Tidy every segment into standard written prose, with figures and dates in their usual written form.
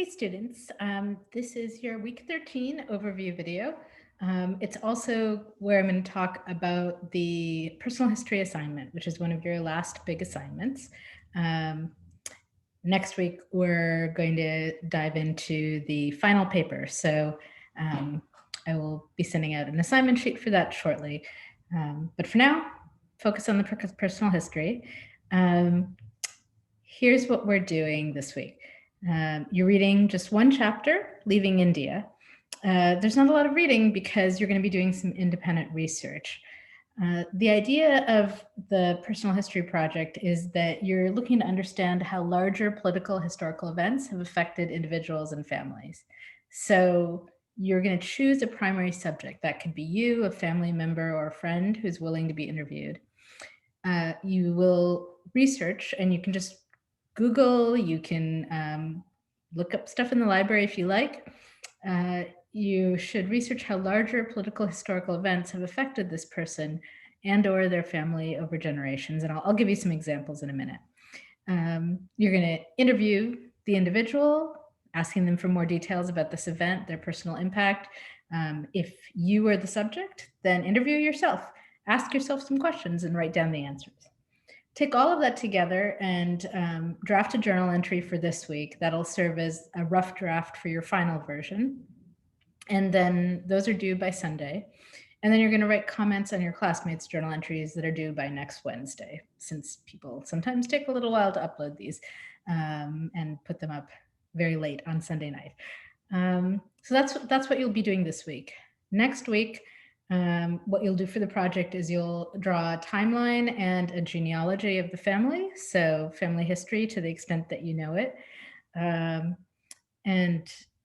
Hey students, this is your week 13 overview video. It's also where I'm going to talk about the personal history assignment, which is one of your last big assignments. Um, Next week, we're going to dive into the final paper. So I will be sending out an assignment sheet for that shortly. But for now, focus on the personal history. Here's what we're doing this week. You're reading just one chapter, Leaving India. There's not a lot of reading because you're going to be doing some independent research. The idea of the personal history project is that you're looking to understand how larger political historical events have affected individuals and families. So you're going to choose a primary subject. That could be you, a family member, or a friend who's willing to be interviewed. You will research, and you can just Google, you can look up stuff in the library if you like. You should research how larger political historical events have affected this person and or their family over generations. And I'll give you some examples in a minute. You're going to interview the individual, asking them for more details about this event, their personal impact. If you are the subject, then interview yourself. Ask yourself some questions and write down the answers. Take all of that together and draft a journal entry for this week. That'll serve as a rough draft for your final version. And then those are due by Sunday. And then you're going to write comments on your classmates' journal entries that are due by next Wednesday, since people sometimes take a little while to upload these and put them up very late on Sunday night. So that's what you'll be doing this week. Next week, what you'll do for the project is you'll draw a timeline and a genealogy of the family, so family history to the extent that you know it.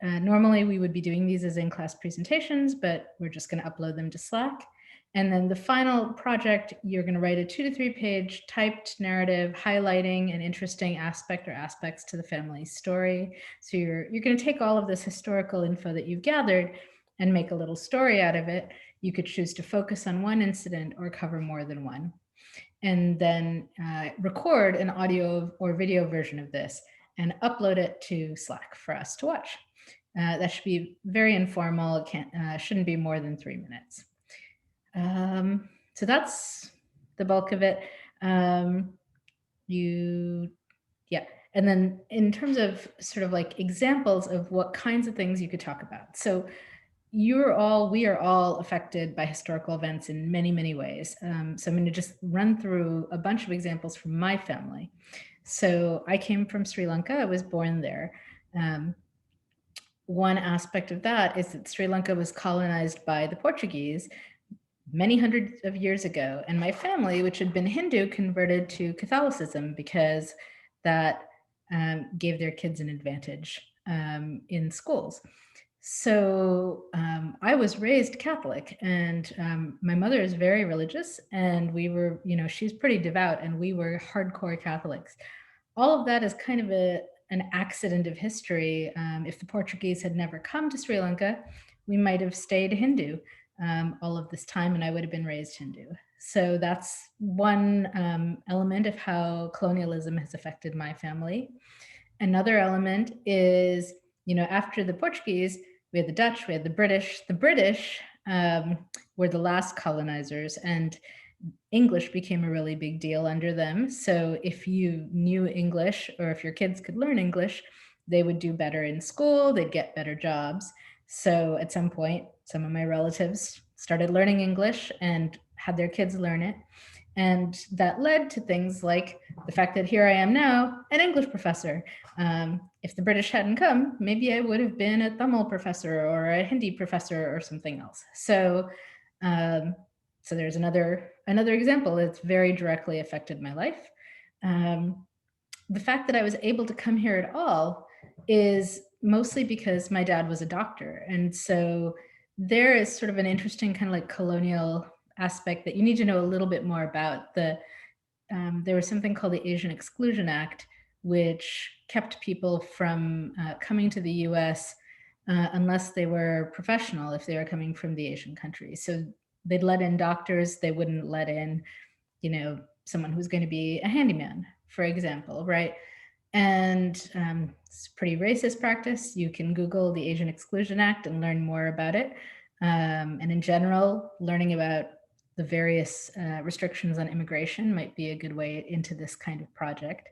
Normally we would be doing these as in-class presentations, but we're just going to upload them to Slack. And then the final project, you're going to write a 2 to 3 page typed narrative highlighting an interesting aspect or aspects to the family's story. So you're going to take all of this historical info that you've gathered and make a little story out of it. You could choose to focus on one incident or cover more than one. And then record an audio or video version of this and upload it to Slack for us to watch. That should be very informal. It shouldn't be more than 3 minutes. So that's the bulk of it. Yeah. And then in terms of sort of like examples of what kinds of things you could talk about. So we are all affected by historical events in many, many ways. So I'm going to just run through a bunch of examples from my family. So I came from Sri Lanka. I was born there. One aspect of that is that Sri Lanka was colonized by the Portuguese many hundreds of years ago. And my family, which had been Hindu, converted to Catholicism because that gave their kids an advantage in schools. So I was raised Catholic, and my mother is very religious, and we were, she's pretty devout, and we were hardcore Catholics. All of that is kind of an accident of history. If the Portuguese had never come to Sri Lanka, we might have stayed Hindu all of this time, and I would have been raised Hindu. So that's one element of how colonialism has affected my family. Another element is, after the Portuguese, we had the Dutch, we had the British. The British were the last colonizers, and English became a really big deal under them. So if you knew English, or if your kids could learn English, they would do better in school, they'd get better jobs. So at some point, some of my relatives started learning English and had their kids learn it. And that led to things like the fact that here I am now, an English professor. If the British hadn't come, maybe I would have been a Tamil professor or a Hindi professor or something else. So there's another example that's very directly affected my life. The fact that I was able to come here at all is mostly because my dad was a doctor. And so there is sort of an interesting kind of like colonial aspect that you need to know a little bit more about. There was something called the Asian Exclusion Act, which kept people from coming to the US unless they were professional, if they were coming from the Asian countries. So they'd let in doctors, they wouldn't let in, someone who's going to be a handyman, for example, right? And it's a pretty racist practice. You can Google the Asian Exclusion Act and learn more about it. And in general, learning about the various restrictions on immigration might be a good way into this kind of project.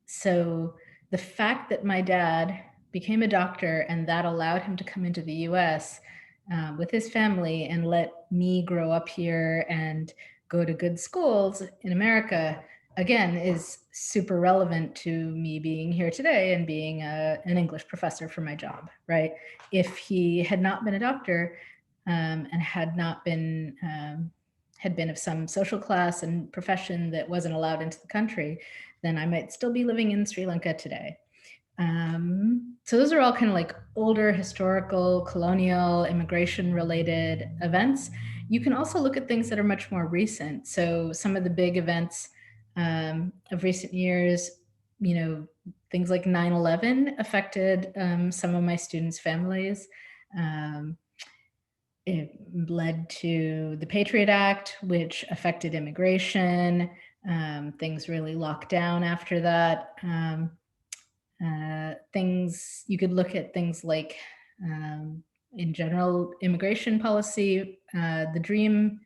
So the fact that my dad became a doctor and that allowed him to come into the US with his family and let me grow up here and go to good schools in America, again, is super relevant to me being here today and being an English professor for my job, right? If he had not been a doctor and had not been, had been of some social class and profession that wasn't allowed into the country, then I might still be living in Sri Lanka today. So those are all kind of like older historical, colonial, immigration related events. You can also look at things that are much more recent. So some of the big events of recent years, you know, things like 9/11 affected some of my students' families. It led to the Patriot Act, which affected immigration. Things really locked down after that. Things you could look at things like, in general, immigration policy, the Dream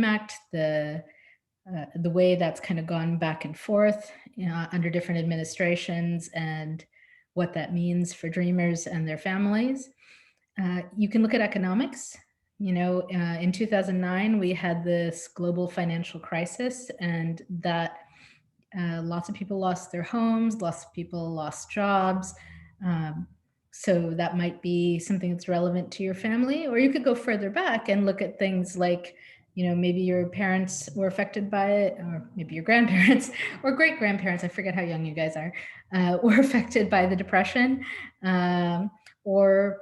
Act, the way that's kind of gone back and forth, you know, under different administrations, and what that means for dreamers and their families. You can look at economics. You know, in 2009, we had this global financial crisis, and that lots of people lost their homes, lots of people lost jobs. Um, so that might be something that's relevant to your family. Or you could go further back and look at things like, you know, maybe your parents were affected by it, or maybe your grandparents or great grandparents, I forget how young you guys are, were affected by the Depression. Or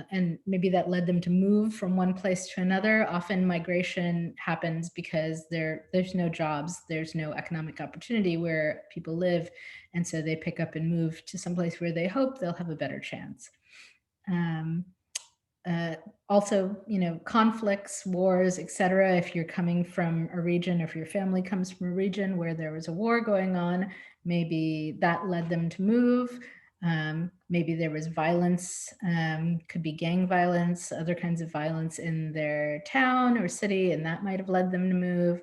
and maybe that led them to move from one place to another. Often migration happens because there's no jobs, there's no economic opportunity where people live, and so they pick up and move to someplace where they hope they'll have a better chance. Um, Also, you know, conflicts, wars, etc. If you're coming from a region, or if your family comes from a region where there was a war going on, maybe that led them to move. Maybe there was violence, could be gang violence, other kinds of violence in their town or city, and that might have led them to move.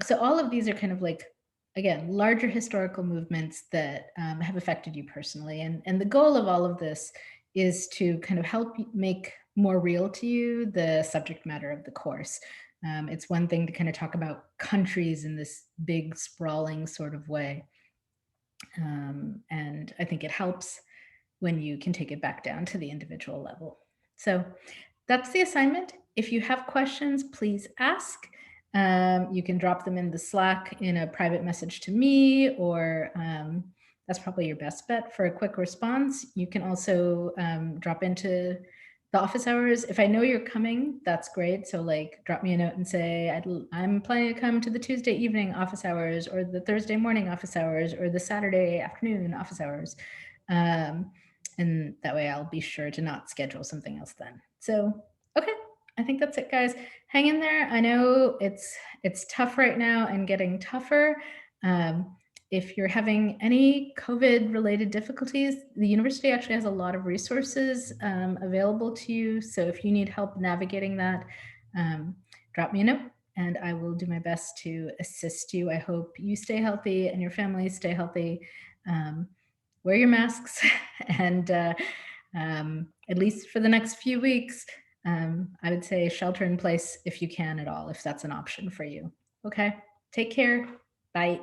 So all of these are kind of like, again, larger historical movements that have affected you personally. And the goal of all of this is to kind of help make more real to you the subject matter of the course. It's one thing to kind of talk about countries in this big, sprawling sort of way. And I think it helps when you can take it back down to the individual level. So that's the assignment. If you have questions, please ask. You can drop them in the Slack in a private message to me, or that's probably your best bet for a quick response. You can also drop into the office hours. If I know you're coming, that's great. So like drop me a note and say, I'm planning to come to the Tuesday evening office hours, or the Thursday morning office hours, or the Saturday afternoon office hours. And that way I'll be sure to not schedule something else then. So, okay, I think that's it, guys. Hang in there. I know it's tough right now and getting tougher. If you're having any COVID-related difficulties, the university actually has a lot of resources available to you. So if you need help navigating that, drop me a note and I will do my best to assist you. I hope you stay healthy and your families stay healthy. Wear your masks and at least for the next few weeks, I would say shelter in place if you can at all, if that's an option for you. Okay, take care. Bye.